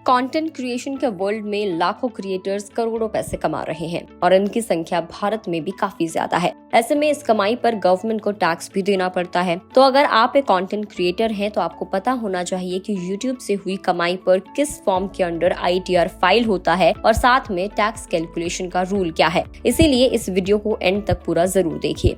Content creation के world में लाखों क्रिएटर्स करोड़ों पैसे कमा रहे हैं और इनकी संख्या भारत में भी काफी ज्यादा है। ऐसे में इस कमाई पर गवर्नमेंट को टैक्स भी देना पड़ता है। तो अगर आप एक कंटेंट क्रिएटर हैं तो आपको पता होना चाहिए कि यूट्यूब से हुई कमाई पर किस फॉर्म के अंडर ITR फाइल होता है और साथ में टैक्स कैलकुलेशन का रूल क्या है। इसीलिए इस वीडियो को एंड तक पूरा जरूर देखिए।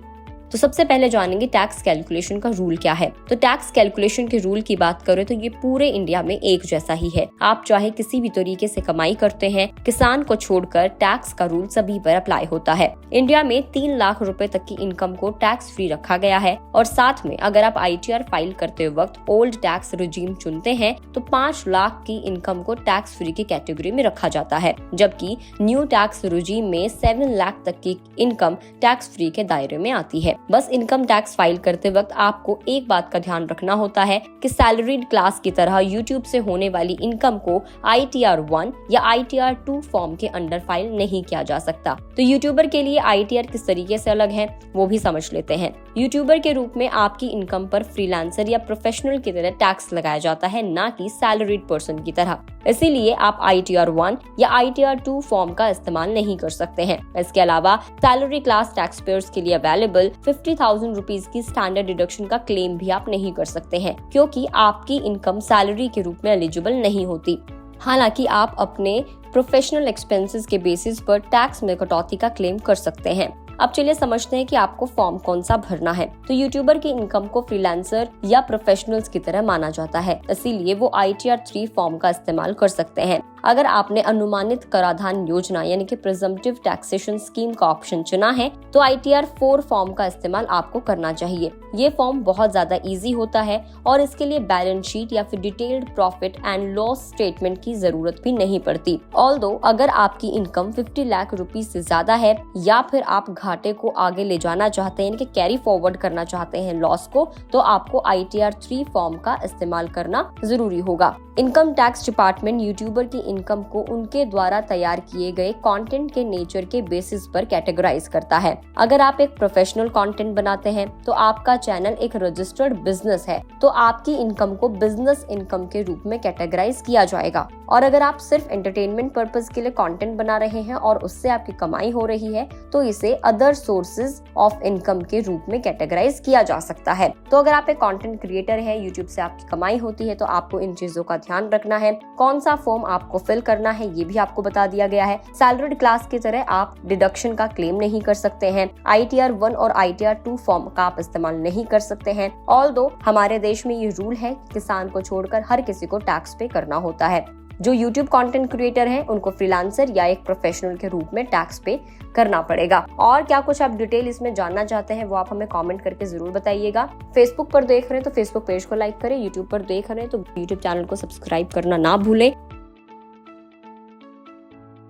तो सबसे पहले जानेंगे टैक्स कैलकुलेशन का रूल क्या है। तो टैक्स कैलकुलेशन के रूल की बात करें तो ये पूरे इंडिया में एक जैसा ही है। आप चाहे किसी भी तरीके से कमाई करते हैं, किसान को छोड़कर टैक्स का रूल सभी पर अप्लाई होता है। इंडिया में 3 लाख रुपए तक की इनकम को टैक्स फ्री रखा गया है और साथ में अगर आप ITR फाइल करते वक्त ओल्ड टैक्स रिजीम चुनते हैं तो 5 लाख की इनकम को टैक्स फ्री की कैटेगरी में रखा जाता है, जबकि न्यू टैक्स रिजीम में 7 लाख तक की इनकम टैक्स फ्री के दायरे में आती है। बस इनकम टैक्स फाइल करते वक्त आपको एक बात का ध्यान रखना होता है कि सैलरीड क्लास की तरह यूट्यूब से होने वाली इनकम को ITR 1 या ITR 2 फॉर्म के अंडर फाइल नहीं किया जा सकता। तो यूट्यूबर के लिए ITR किस तरीके से अलग है वो भी समझ लेते हैं। यूट्यूबर के रूप में आपकी इनकम पर फ्रीलांसर या प्रोफेशनल की तरह टैक्स लगाया जाता है, ना कि सैलरीड पर्सन की तरह। इसीलिए आप ITR 1 या ITR 2 फॉर्म का इस्तेमाल नहीं कर सकते हैं। इसके अलावा सैलरी क्लास टैक्स पेयर्स के लिए अवेलेबल 50,000 रुपीज की स्टैंडर्ड डिडक्शन का क्लेम भी आप नहीं कर सकते हैं, क्योंकि आपकी इनकम सैलरी के रूप में एलिजिबल नहीं होती। हालांकि आप अपने प्रोफेशनल एक्सपेंसेस के बेसिस पर टैक्स में कटौती का क्लेम कर सकते हैं। अब चलिए समझते हैं कि आपको फॉर्म कौन सा भरना है। तो यूट्यूबर की इनकम को फ्रीलांसर या प्रोफेशनल्स की तरह माना जाता है, इसीलिए वो ITR 3 फॉर्म का इस्तेमाल कर सकते हैं। अगर आपने अनुमानित कराधान योजना यानी कि प्रिजम्पटिव टैक्सेशन स्कीम का ऑप्शन चुना है तो ITR 4 फॉर्म का इस्तेमाल आपको करना चाहिए। ये फॉर्म बहुत ज्यादा इजी होता है और इसके लिए बैलेंस शीट या फिर detailed profit and loss statement की जरूरत भी नहीं पड़ती। ऑल्दो अगर आपकी इनकम 50 लाख रुपीज से ज्यादा है या फिर आप घाटे को आगे ले जाना चाहते हैं, यानी कि कैरी फॉरवर्ड करना चाहते हैं लॉस को, तो आपको ITR 3 फॉर्म का इस्तेमाल करना जरूरी होगा। इनकम टैक्स डिपार्टमेंट यूट्यूबर की इनकम को उनके द्वारा तैयार किए गए कंटेंट के नेचर के बेसिस पर कैटेगराइज करता है। अगर आप एक प्रोफेशनल कंटेंट बनाते हैं तो आपका चैनल एक रजिस्टर्ड बिजनेस है, तो आपकी इनकम को बिजनेस इनकम के रूप में कैटेगराइज किया जाएगा। और अगर आप सिर्फ एंटरटेनमेंट पर्पस के लिए कंटेंट बना रहे हैं और उससे आपकी कमाई हो रही है तो इसे अदर सोर्सेज ऑफ इनकम के रूप में कैटेगराइज किया जा सकता है। तो अगर आप एक कंटेंट क्रिएटर है, यूट्यूब से आपकी कमाई होती है, तो आपको इन चीजों का ध्यान रखना है। कौन सा फॉर्म आपको फिल करना है ये भी आपको बता दिया गया है। सैलरीड क्लास की तरह आप डिडक्शन का क्लेम नहीं कर सकते हैं। ITR 1 और ITR 2 फॉर्म का आप इस्तेमाल नहीं कर सकते हैं। ऑल्दो हमारे देश में ये रूल है कि किसान को छोड़कर हर किसी को टैक्स पे करना होता है। जो YouTube कंटेंट क्रिएटर हैं उनको फ्रीलांसर या एक प्रोफेशनल के रूप में टैक्स पे करना पड़ेगा। और क्या कुछ आप डिटेल इसमें जानना चाहते हैं वो आप हमें कमेंट करके जरूर बताइएगा। फेसबुक पर देख रहे हैं तो फेसबुक पेज को लाइक करें, यूट्यूब पर देख रहे हैं तो यूट्यूब चैनल को सब्सक्राइब करना ना भूलें